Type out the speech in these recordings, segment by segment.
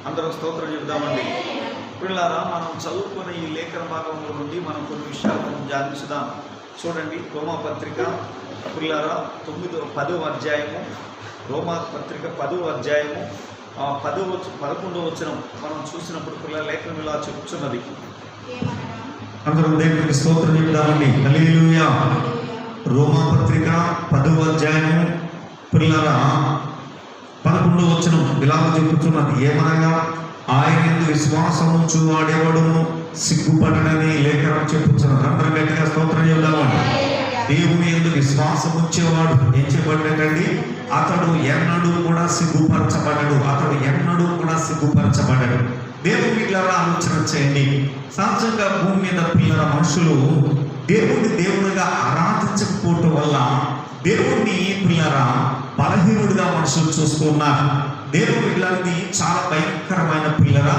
అందరూ స్తోత్రం చెబుదామండి. పిల్లారా, మనం చదువుకునే ఈ లేఖన భాగంలో నుండి మనం కొన్ని విషయాలు మనం ధ్యానించుదాం. చూడండి, రోమాపత్రిక పిల్లారా 10వ అధ్యాయము, రోమాపత్రిక 10వ అధ్యాయము 11వ వచనం మనం చూసినప్పుడు పిల్లల లేఖనం ఇలా చెప్తున్నది. అందరూ దేవునికి స్తోత్రం చెబుదామండి. హల్లెలూయా. రోమాపత్రిక 10వ అధ్యాయము పిల్లల 11వ వచనం ఇలా చెప్పుతున్నది. ఏమనగా ఆయన యందు విశ్వాసం ఉంచు వాడెవడును సిగ్గుపడనని లేఖనం చెప్పుతున్నది. అందరం గట్టిగా స్తోత్రం చెబుదామండి. దేవుని యందు విశ్వాసం ఉంచేవాడు ఏం చేయబడ్డాడండి? అతడు ఎన్నడూ కూడా సిగ్గుపరచబడడు. అతడు ఎన్నడూ కూడా సిగ్గుపరచబడడు. దేవుని పిల్లల ఆలోచన చేయండి. సహజంగా భూమి మీద పిల్లల మనుషులు దేవునిగా ఆరాధించకపోవటం వల్ల దేవుణ్ణి పిల్లల బలహీనుడిగా మనుషులు చూస్తున్నారు. దేవుని పిల్లలది చాలా భయంకరమైన పిల్లల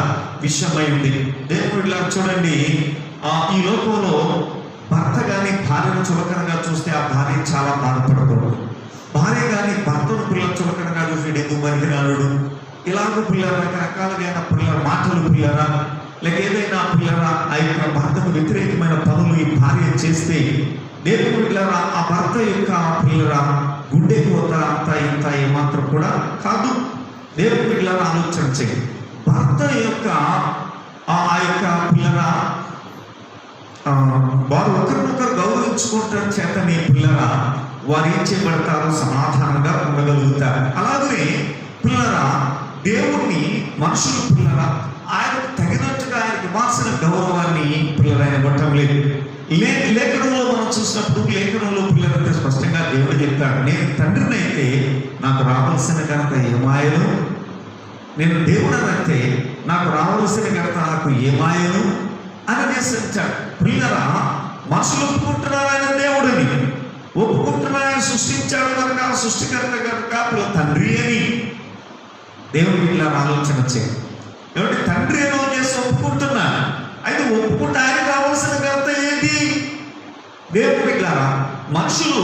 విషయమైంది. దేవుని పిల్లలు చూడండి, ఈ లోకంలో భర్త కానీ భార్యను చులకనగా చూస్తే ఆ భార్య చాలా బాధపడకూడదు. భార్య కానీ భర్తను పిల్లలు చులకనగా చూసి ఎందుకు మరిగినాడు ఇలాగ పిల్లల రకరకాలైన పిల్లల మాటలు పిల్లరా, లేక ఏదైనా పిల్లరా ఆ యొక్క భర్తకు వ్యతిరేకమైన పనులు ఈ భార్య చేస్తే దేవుని పిల్లరా ఆ భర్త యొక్క పిల్లరా గుండె కోత అంత ఇంత ఏమాత్రం కూడా కాదు. దేవుని పిల్లల ఆలోచన చేయండి. భర్త యొక్క ఆ యొక్క పిల్లరా వారు ఒకరినొకరు గౌరవించుకుంటారు చేతనే పిల్లరా వారు ఏం చేయబడతారో సమాధానంగా ఉండగలుగుతారు. అలాగనే పిల్లరా దేవుణ్ణి మనుషులు పిల్లరా ఆయనకు తగినట్టుగా ఆయనకు ఇవ్వాల్సిన గౌరవాన్ని పిల్లలైన ఇవ్వటం లేదు. లేఖనంలో మనం చూసినప్పుడు లేఖనంలో పిల్లలైతే స్పష్టంగా దేవుడు చెప్తాడు, నేను తండ్రిని అయితే నాకు రావాల్సిన ఘనత ఏమాయను, నేను దేవుడనైతే నాకు రావాల్సిన ఘనత నాకు ఏమాయను అని నేర్చించాడు. పిల్లరా మనుషులు ఒప్పుకుంటున్నారు ఆయన దేవుడిని, ఒప్పుకుంటున్నారు ఆయన సృష్టించాడు కనుక సృష్టికర్త కనుక పిల్ల తండ్రి అని. దేవుని పిల్లల ఆలోచన చేయండి. ఏమంటే తండ్రి ఏదో చేసి ఒప్పుకుంటున్నా, అయితే ఒప్పుకుంటే ఆయన కావాల్సిన ఘనత ఏది? దేవుని పిల్లరా మనుషులు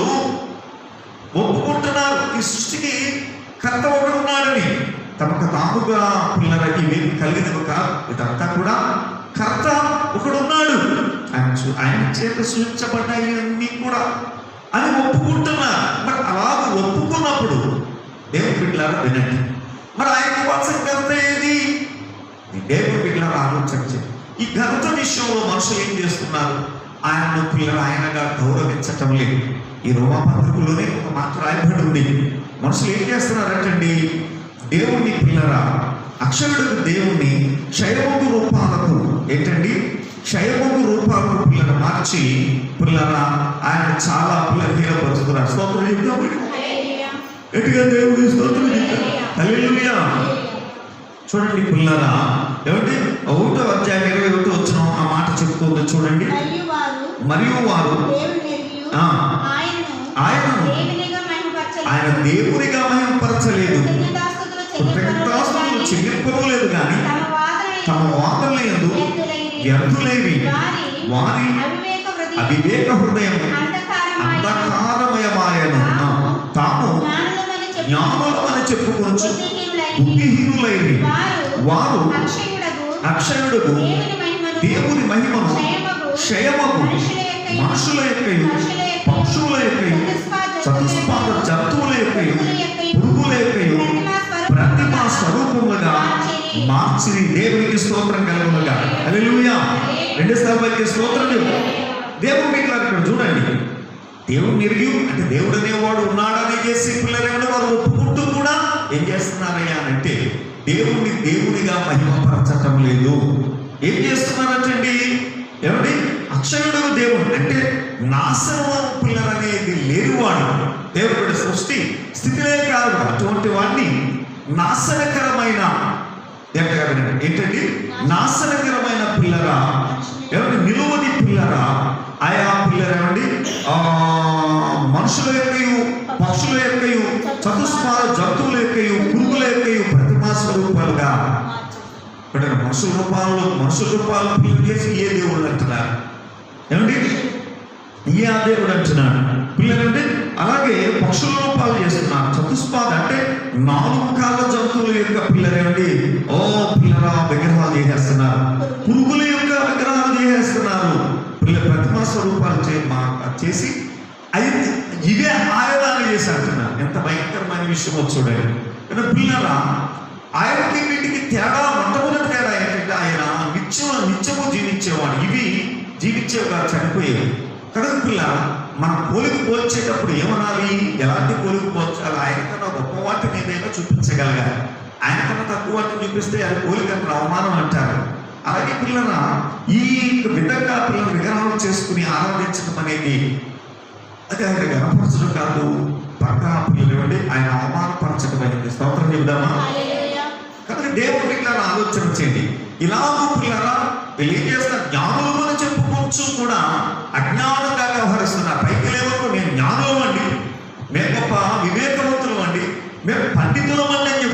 ఒప్పుకుంటున్నారు ఈ సృష్టికి కర్త ఒకడు ఉన్నాడని, తమకు తాముగా పిల్లలకి ఇవేమి కలిగినవి కాదు, ఇదంతా కూడా కర్త ఒకడు ఉన్నాడు, ఆయన చేత సృష్టించబడ్డాయి అన్నీ కూడా అని ఒప్పుకుంటున్నారు. మరి అలాగ ఒప్పుకున్నప్పుడు దేవుని బిడ్డలారా వినండి, మరి ఆయనకి ఇవ్వాల్సిన ఘనత ఏది? దేవుని బిడ్డలారా ఆలోచించండి. ఈ ఘనత విషయంలో మనుషులు ఏం చేస్తున్నారు? ఆయనను పిల్లలు ఆయనగా గౌరవించటం లేదు. ఈ రోమాపత్రికలోనే ఒక మాట రాయబడి ఉంది. మనుషులు ఏం చేస్తున్నారంటండి? దేవుని పిల్లరా అక్షరుడు దేవుణ్ణి క్షయమగు రూపాలకు ఏంటండి క్షయమగు రూపాలకు పిల్లలు మార్చి పిల్లల ఆయన చాలా పిల్లలు హీనపరుస్తున్నారు. స్తోత్రం చెప్తాం ఎటుగా దేవుడి స్తోత్రం చెప్తారు. హల్లెలూయా. చూడండి పిల్లరా, ఏమంటే 1వ అధ్యాయం 21వ వచనం ఆ మాట చెప్తుంది. చూడండి, మరియు వారు ఆయన దేవునిగా మహిమపరచలేదు, కృతజ్ఞతాస్తుతులు చెల్లింపలేదు, కానీ తమ వాదనల యందు వ్యర్థులేవి వారి అవివేక హృదయం అంధకారమయమాయను తాము జ్ఞానులమని చెప్పుకొనొచ్చు బుద్ధిహీనులైరి వారు అక్షయుడగు దేవుని మహిమను క్షయమగు మనుషుల యొక్కయు పక్షుల యొక్కయు చతుష్పాద జంతువుల యొక్కయు పురుగుల యొక్కయు ప్రతిమా స్వరూపముగా మార్చి దేవునికి స్తోత్రం కలుగునుగా. హల్లెలూయా. 2 స్థాయికి స్తోత్రం. దేవుని బిడ్డలారా ఇక్కడ చూడండి, దేవుని ఎరిగి అంటే దేవుడు అనేవాడు ఉన్నాడని చేసి పిల్లలు వారు ఒప్పుకుంటూ కూడా ఏం చేస్తున్నారయ్యా అంటే దేవునిగా మహిమపరచటం లేదు. ఏం చేస్తున్నారంటండి? ఏమండి అక్షయుడు దేవుడు అంటే నాశనం పిల్లలు అనేది లేనివాడు. దేవుడి సృష్టి స్థితిలే కాదు, అటువంటి వాడిని నాశనకరమైన ఏంటండి నాశనకరమైన పిల్లరా ఏమంటే నిలువని పిల్లరా ఆయా పిల్లలు ఏమండి మనుషుల యొక్కయు పక్షుల యొక్కయు చతుష్పాద జంతువుల యొక్కయు పురుగుల యొక్కయు ప్రతిమా స్వరూపాలుగా మనుషుల రూపాలను పిల్లలు చేసి ఏ దేవుడు అంటున్నారు? ఏమండి ఈ ఆ దేవుడు అంటున్నాడు. పిల్లలంటే అలాగే పక్షుల రూపాలు చేస్తున్నారు. చతుష్పాద అంటే 4 కాళ్ళ జంతువుల యొక్క పిల్లలేండి. ఓ పిల్లల చేసేస్తున్నారు, పురుగుల యొక్క విగ్రహాలు చేసేస్తున్నారు, ప్రతిమా స్వరూపాలు చేసి ఇవే ఆయుధాలు చేసి అంటున్నారు. ఎంత భయంకరమైన విషయమో చూడండి. పిల్లల ఆయనకి వీటికి తేడా, మొట్టమొదటి తేడా ఏంటంటే ఆయన నిత్యము జీవించేవాడు, ఇవి జీవించేవాడు చనిపోయేవి. కనుక పిల్ల మనం పోలికి పోల్చేటప్పుడు ఏమనాలి, ఎలాంటి పోలికి పోల్చాలి? ఆయనకన్నా గొప్ప వాటిని ఏదైనా చూపించగలగాలి. ఆయనకన్నా తక్కువ వాటిని చూపిస్తే అది పోలికన్నా అవమానం అంటారు. అలాగే పిల్లల ఈ విధంగా పిల్లలు విగ్రహాలు చేసుకుని ఆరాధించడం అనేది అది ఆయన గణపరచడం కాదు, పక్కా పిల్లలు ఆయన అవమానపరచడం అనేది. స్తోత్రం చెబుదామా? కనుక దేవుడి పిల్లలు ఆలోచన చేయండి. ఇలాగూ పిల్లల వీళ్ళు ఏం చేస్తారు, జ్ఞానులు అని చెప్పుకోవచ్చు కూడా అజ్ఞానంగా వ్యవహరిస్తున్నారు. పైకి లేవకు మేము జ్ఞానులం అండి, మేము గొప్ప వివేకవంతులం అండి, మేము పండితులం అండి అని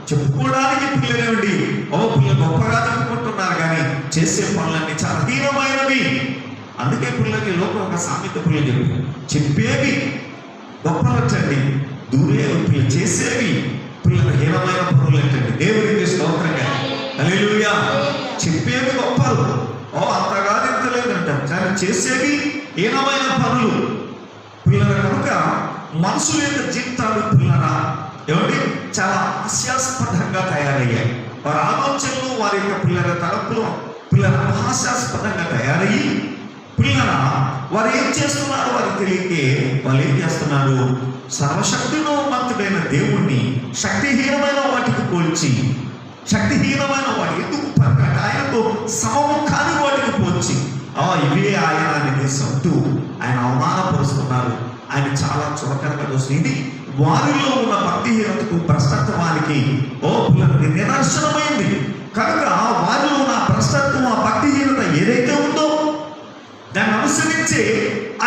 చెప్పుకోవడానికి పిల్లలేమండి. పిల్లలు గొప్పగా చెప్పుకుంటున్నారు, కానీ చేసే పనులన్నీ చాలా హీనమైనవి. అందుకే పిల్లలకి లోపల ఒక సామెత పిల్లలు చెప్పేవి గొప్పలటండి, దూరే పిల్లలు చేసేవి పిల్లలు హీనమైన పనులు ఏంటండి. దేవుడికి స్తోత్రంగా. హల్లెలూయా. చెప్పేవి గొప్పలు, అంతగా తింటలేదంటారు, కానీ చేసేవి హీనమైన పనులు పిల్లల. కనుక మనుషుల యొక్క జీవితాలు పిల్లల ఏమంటే చాలా హాస్యాస్పదంగా తయారయ్యాయి. వారి ఆలోచనలు, వారి యొక్క పిల్లల తలపులు పిల్లల హాస్యాస్పదంగా తయారయ్యి పిల్లల వారు ఏం చేస్తున్నారు వారికి తెలియకే వాళ్ళు ఏం చేస్తున్నారు, సర్వశక్తిమంతుడైన దేవుణ్ణి శక్తిహీనమైన వాటికి పోల్చి, శక్తిహీనమైన వాటి ఎందుకు ఆయనతో సమము కాని వాటికి పోల్చి ఇవే ఆయన అంటూ ఆయన అవమానపరుస్తున్నారు. ఆయన చాలా చులకనగా చూస్తుంది. ఇది వారిలో ఉన్న భక్తిహీనతకు, భ్రష్టత్వానికి పిల్లలకి నిదర్శనమైంది. కనుక వారిలో ఉన్న భ్రష్టత్వం, ఆ భక్తిహీనత ఏదైతే ఉందో దాన్ని అనుసరించి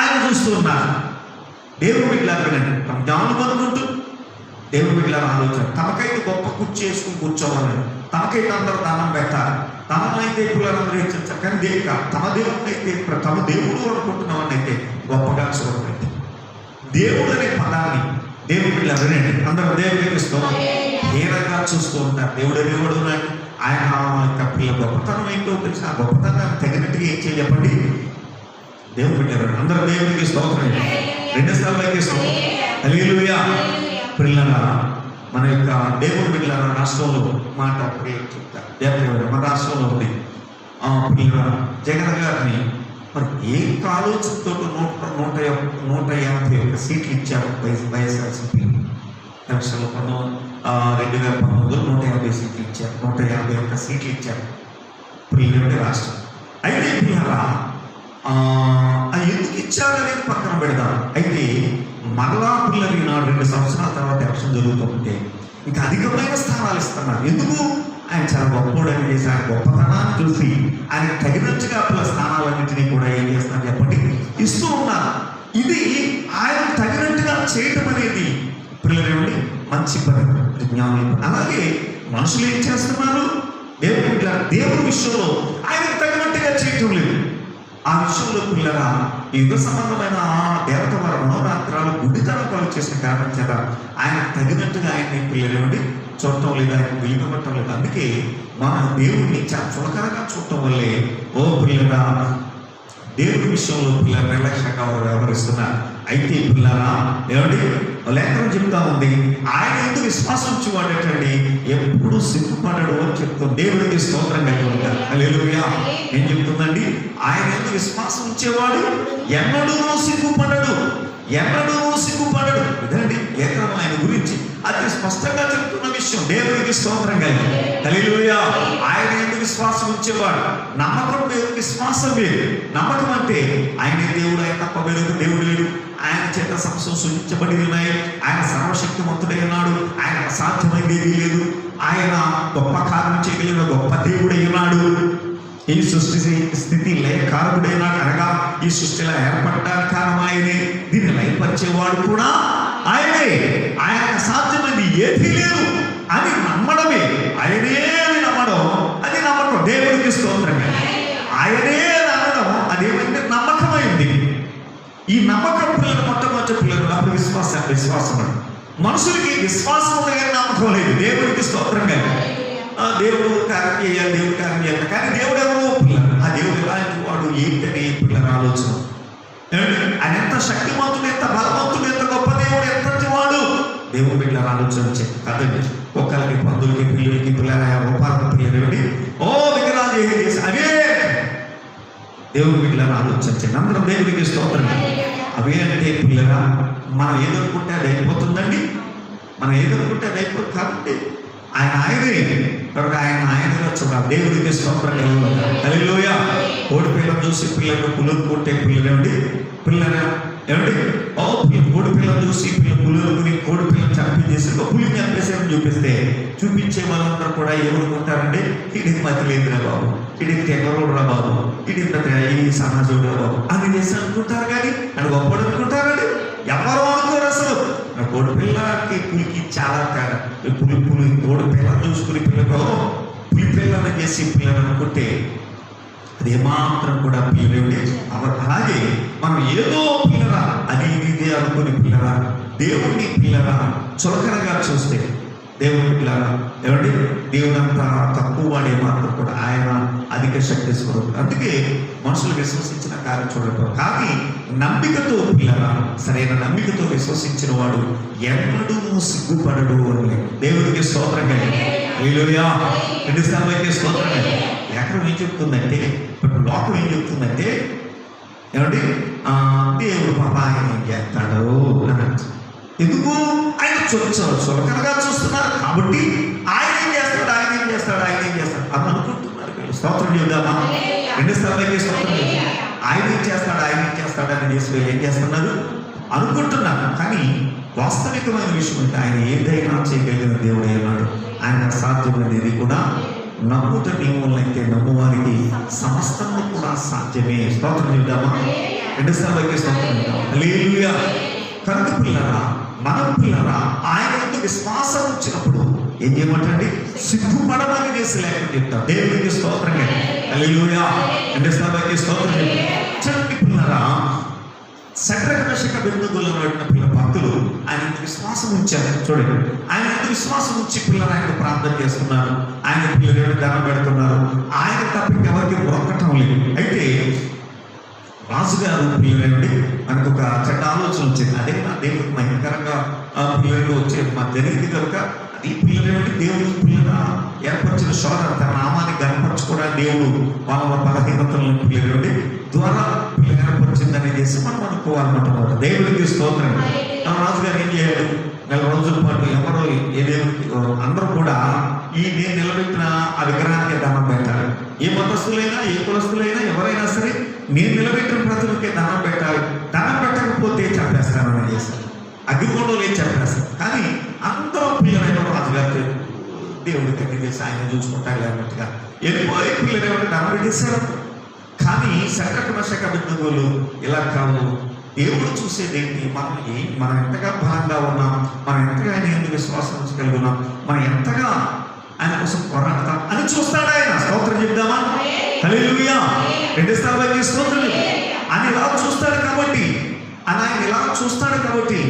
ఆయన చూస్తూ ఉన్నారు. దేవుడు బిడ్డలాగా జ్ఞానం అనుకుంటూ దేవుడు బిడ్డల ఆలోచన, తమకైతే గొప్ప కుర్చీ చేసుకుని కూర్చోవాలని, తమకైతే అందరూ దానం పెట్టాలి, తమనైతే పిల్లలందరూ హెచ్చరించాలి, కానీ దేక తమ దేవుడిని అయితే తమ దేవుడు అనుకుంటున్నామని అయితే గొప్పగా చూడండి. దేవుడు అనే పదాన్ని దేవుడు బిడ్డలు వినండి, అందరూ దేవుడికి హీనంగా చూస్తూ ఉంటారు. దేవుడు దేవుడు ఉన్నాడు, ఆయన యొక్క పిల్ల గొప్పతనం ఏంటో తెలిసి ఆ గొప్పతనాన్ని తగినట్టుగా ఏం చేయాలి చెప్పండి. దేవుడు బిడ్డలు అందరూ దేవుడికి స్తోత్రం, రెండు స్థలాలకి స్తోత్రం. హల్లెలూయా. పిల్లల మన యొక్క దేవుడు బిడ్డల రాష్ట్రంలో మాట చెప్తారు. మన రాష్ట్రంలో ఉంది పిల్లల జగన్ గారిని మరి ఏ ఆలోచనతో 151 సీట్లు ఇచ్చారు వైఎస్ఆర్సీపీ ఎలక్షన్లో. 2019 150 సీట్లు ఇచ్చారు, 151 సీట్లు ఇచ్చారు పిల్లల రాష్ట్రం. అయితే పిల్లల అది ఎందుకు ఇచ్చారనేది పక్కన పెడదాం. అయితే మరలా పిల్లలు 2 సంవత్సరాల తర్వాత ఎలక్షన్ జరుగుతుంటే ఇంకా అధికమైన స్థానాలు ఇస్తున్నారు. ఎందుకు? ఆయన చాలా గొప్పవాడని చేసి ఆయన గొప్పతనాన్ని చూసి ఆయన తగినట్టుగా పిల్లల స్థానాలన్నింటినీ కూడా ఏం చేస్తున్నారు చెప్పండి, ఇస్తూ ఉన్నారు. ఇది ఆయన తగినట్టుగా చేయటం అనేది పిల్లలు మంచి పని, జ్ఞానం. అలాగే మనుషులు ఏం చేస్తున్నారు, దేవుడి విషయంలో ఆయనకు తగినట్టుగా చేయటం లేదు. ఆ విషయంలో పిల్లల యుగ సంబంధమైన దేవత వారి మనోరాత్రాలు గుడ్డితనం కొలు చేసిన కారణం చేత ఆయనకు తగినట్టుగా ఆయన్ని పిల్లలు చూడటం లేదు, ఆయన వెలుగబట్టడం లేదు. అందుకే మన దేవుడిని చాలా చులకనగా చూడటం వల్లే పిల్లల దేవుడి విషయంలో పిల్లలు నిర్లక్ష్యంగా వ్యవహరిస్తున్నారు. అయితే పిల్లలా ఏమండి లేఖనం చెప్తా ఉంది, ఆయన ఎందుకు విశ్వాసం ఉంచేవాడేటండి ఎప్పుడు సిగ్గుపడడు అని చెప్తాం. దేవుడికి స్తోత్రం కలిగి. హల్లెలూయా. ఏం చెప్తుందండి, ఆయన ఎందుకు విశ్వాసం ఉంచేవాడు ఎన్నడూ సిగ్గుపడడు, ఎన్నడూ సిగ్గుపడడు. ఇదండి లేఖనం ఆయన గురించి అతి స్పష్టంగా చెప్తున్న విషయం. దేవుడికి స్తోత్రం కలిగి. హల్లెలూయా. ఆయన ఎందుకు విశ్వాసం ఉంచేవాడు. నమ్మకం వేరు, విశ్వాసం వేరు. నమ్మకం అంటే ఆయన దేవుడు, ఆయన తప్ప వేరొక దేవుడు లేడు, ఆయన చేత సమస్యలు సూచించబడి ఉన్నాయి, ఆయన సర్వశక్తిమంతుడై ఉన్నాడు, ఆయన అసాధ్యమైనది లేదు, ఆయన గొప్ప కార్యం చేయగలిగిన గొప్ప దేవుడై ఉన్నాడు, ఈ సృష్టి స్థితి లయకారకుడైనాడు, అనగా ఈ సృష్టిలో ఏర్పడడానికి కారణం ఆయనే, దీన్ని లయపరిచేవాడు కూడా ఆయనే, ఆయన అసాధ్యమైనది ఏదీ లేదు అని నమ్మడమే. ఆయనే అని నమ్మడం అది నమ్మకం. దేవుడికి స్తోత్రంగా. ఆయనే నమ్మడం అదేమంటే నమ్మకమైంది. ఈ నమ్మకం పిల్లలు మొట్టమొదటి పిల్లలు అప్పుడు విశ్వాసం. మనుషులకి విశ్వాసం ఉందని నమ్మకం లేదు. దేవుడికి స్తోత్రంగా. దేవుడు కార్యం చేయాలి, దేవుడు కార్యం చేయాలి. కానీ దేవుడు ఎవరు? పిల్లలు. ఆ దేవుడు ఎలాంటి వాడు ఏంటని పిల్లల ఆలోచన. ఆయన ఎంత శక్తివంతుడు, ఎంత బలవంతుడు, ఎంత గొప్ప దేవుడు, ఎంతటి వాడు దేవుడు బిడ్డల ఆలోచన కదండి. ఒక్కరికి, పందులకి, పిల్లలకి, పిల్లల రూపాలకు పిల్లలు ఓ విగ్రహాలు చేసి అవే దేవుడు బిడ్డలను ఆలోచించండి. అందరం దేవుడికి స్తోత్రం. అవే అంటే పిల్లగా మనం ఏదనుకుంటే అది అయిపోతుందండి. మనం ఏదనుకుంటే అది అయిపోతుంది కాబట్టి ఆయనే కనుక ఆయనగా చూడాలి. దేవుడికి స్తోత్రం. హల్లెలూయా. కోడి పిల్లలు చూసి పిల్లలు పులులు కొట్టే పిల్లలేండి, పిల్లలు ఏమండి కోడి పిల్లలు చూసి పులులుని కోడి పిల్లలు చంపించేసి పులిని చంపేసారని చూపించే వాళ్ళందరూ కూడా ఏమనుకుంటారండి? ఇడికి మతి లేదురా బాబు, ఇడికి తెగరురా బాబు, ఇడింత ఈ సమాజంలో బాబు అని చేసి అనుకుంటారు. కానీ అని గొప్పడు అనుకుంటారండి. ఎవరు అనుకోరు అసలు. కోడి పిల్లకి పులికి చాలా తేడా. పులి కోడి పిల్లలు చూసుకుని పిల్లలు పులి పిల్లలను చేసి పిల్లలు అనుకుంటే అది ఏమాత్రం కూడా పిల్లలు. అలాగే మనం ఏదో పిల్లరా అది ఇదే అనుకుని పిల్లరా దేవుడిని పిల్లరా చులకనగా చూస్తే దేవుడి పిల్లరా ఏమండి దేవుడంతా తక్కువ వాడే మాత్రం కూడా ఆయన అధిక శక్తి స్వరూపం. అందుకే మనుషులు విశ్వసించిన కార్యం చూడటం. కానీ నమ్మికతో పిల్లరా, సరైన నమ్మికతో విశ్వసించిన వాడు ఎన్నడూ సిగ్గుపడడు అని దేవుడికి స్తోత్రం. హల్లెలూయా. రెండు స్థానాలకి స్తోత్రం. ఎక్కడ ఏం చెప్తుందంటే, ఇప్పుడు లోకం ఏం చెప్తుందంటే ఏమండి దేవుడు పాప ఆయన ఏం చేస్తాడు అని. ఎందుకు? ఆయన చులకనగా చూస్తున్నారు కాబట్టి ఆయన ఏం చేస్తాడు, ఆయన ఏం చేస్తాడు, ఆయన ఏం చేస్తాడు అని అనుకుంటున్నారు. స్తోత్రం చేద్దామా? రెండు స్థానాలకి స్తోత్రం. ఆయన ఏం చేస్తాడు, ఆయన ఏం చేస్తాడు అని చేసి ఏం చేస్తున్నారు అనుకుంటున్నారు. కానీ వాస్తవికమైన విషయం అంటే ఆయన ఏదైనా చేయగలిగిన దేవుడు ఏమన్నాడు? ఆయన అసాధ్యమైనది కూడా నమ్ముట నీవులైతే నమ్మువారికి సమస్తము కూడా సాధ్యమే. స్తోత్రం చేద్దామా? రెండు స్థానాలకి స్తోత్రం చేద్దాం. హల్లెలూయా. కనుక పిల్లరా, మనం పిల్లరా ఆయన యొక్క విశ్వాసం వచ్చినప్పుడు ఏం చేయమంటండి? సిగ్గుపడమని చేసి లేకుండా చెప్తాం. దేవుడికి స్తోత్రం. హల్లెలూయా. రెండు స్థానాలకి స్తోత్రం చెప్తాం. పిల్లరా, శద్రక మేషక అబేద్నెగోలను పిల్ల భక్తులు ఆయన విశ్వాసం ఉంచారు. చూడండి, ఆయన విశ్వాసం ఉంచి పిల్లలు ఆయన ప్రార్థన చేస్తున్నారు, ఆయన పిల్లలు దండం పెడుతున్నారు. ఆయన తప్ప ఎవరికి మొక్కటం లేదు. అయితే రాజుగారు పిల్లలండి మనకు ఒక చెడ్డ ఆలోచన వచ్చింది. అదే నా దేవుడికి భయంకరంగా పిల్లలు వచ్చే మా జరిగింది కనుక ఈ పిల్లలు దేవుడి పిల్లల ఏర్పరిచిన శోధ తన నామాన్ని గనపరచుకోవడానికి దేవుడు వాళ్ళ బలహీనతలను పిల్లలు ద్వారా పిల్లలు ఏర్పరిచిందని చేసి మనం అనుకోవాలన్నమాట. దేవుడికి స్తోత్రం. రాజుగారు ఏం చేయాలి? 4 రోజుల పాటు ఎవరో ఏ దేవుడికి అందరూ కూడా ఈ నేను నిలబెట్టిన ఆ విగ్రహానికి దండం పెట్టాలి. ఏ మతస్థులైనా, ఏ కులస్తులైనా, ఎవరైనా సరే నేను నిలబెట్టిన ప్రజలకే దండం పెట్టాలి. దండం పెట్టకపోతే చంపేస్తానని చేశారు. అగ్నిగుండంలో ఏం చెప్పేస్తారు. కానీ అందరూ పిల్లలైన రాజుగారు దేవుడికి అన్ని చేసి ఆయన చూసుకుంటారు అన్నట్టుగా వెళ్ళిపోయి పిల్లలు ఏమంటే దండం పెట్టేశారు. కానీ శద్రక మేషక అబేద్నెగోలు ఇలా కాదు. దేవుడు చూసేది ఏంటి? మనం ఎంతగా బలంగా ఉన్నాం, మనం ఎంతగా ఆయన ఎందుకు విశ్వాసం ఉంచగలిగి ఉన్నాం, మనం ఎంతగా ఆయన కోసం పోరాడతాం అని చూస్తాడు ఆయన. స్తోత్రం చెప్దామా? హల్లెలూయా. రెండు స్థానాలకి స్తోత్రం అని ఇలా చూస్తాడు కాబట్టి, అని ఆయన ఇలా చూస్తాడు కాబట్టి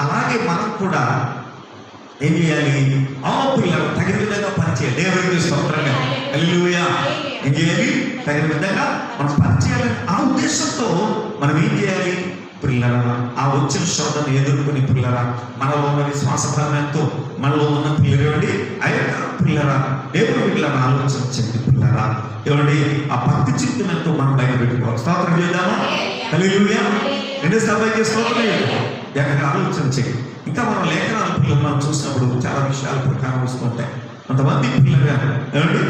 అలాగే మనం కూడా ఏం చేయాలి? పిల్లలు తగిన విధంగా పనిచేయాలి. దేవుడికి స్తోత్రంగా. హల్లెలూయా. ఏం చేయాలి? తగిన విధంగా మనం పనిచేయాలి. ఆ ఉద్దేశంతో మనం ఏం చేయాలి? పిల్లల ఆ వచ్చిన శోధను ఎదుర్కొని పిల్లల మనలో ఉన్న విశ్వాస బలంతో మనలో ఉన్న పిల్లలు ఆ యొక్క పిల్లల దేవుడు పిల్లలను ఆలోచించండి. పిల్లల ఏమండి ఆ భక్తి చిత్తంతో మనం బయట పెట్టుకోవాలి. స్తోత్రం చేద్దామా? హల్లెలూయా. రెండు సభకి స్తోత్రం ఎక్కడ ఆలోచించండి. ఇంకా మనం లేఖనాల పిల్లలు మనం చూసినప్పుడు చాలా విషయాలు ప్రకారం వస్తుంటాయి. కొంతమంది పిల్లలు ఏమండి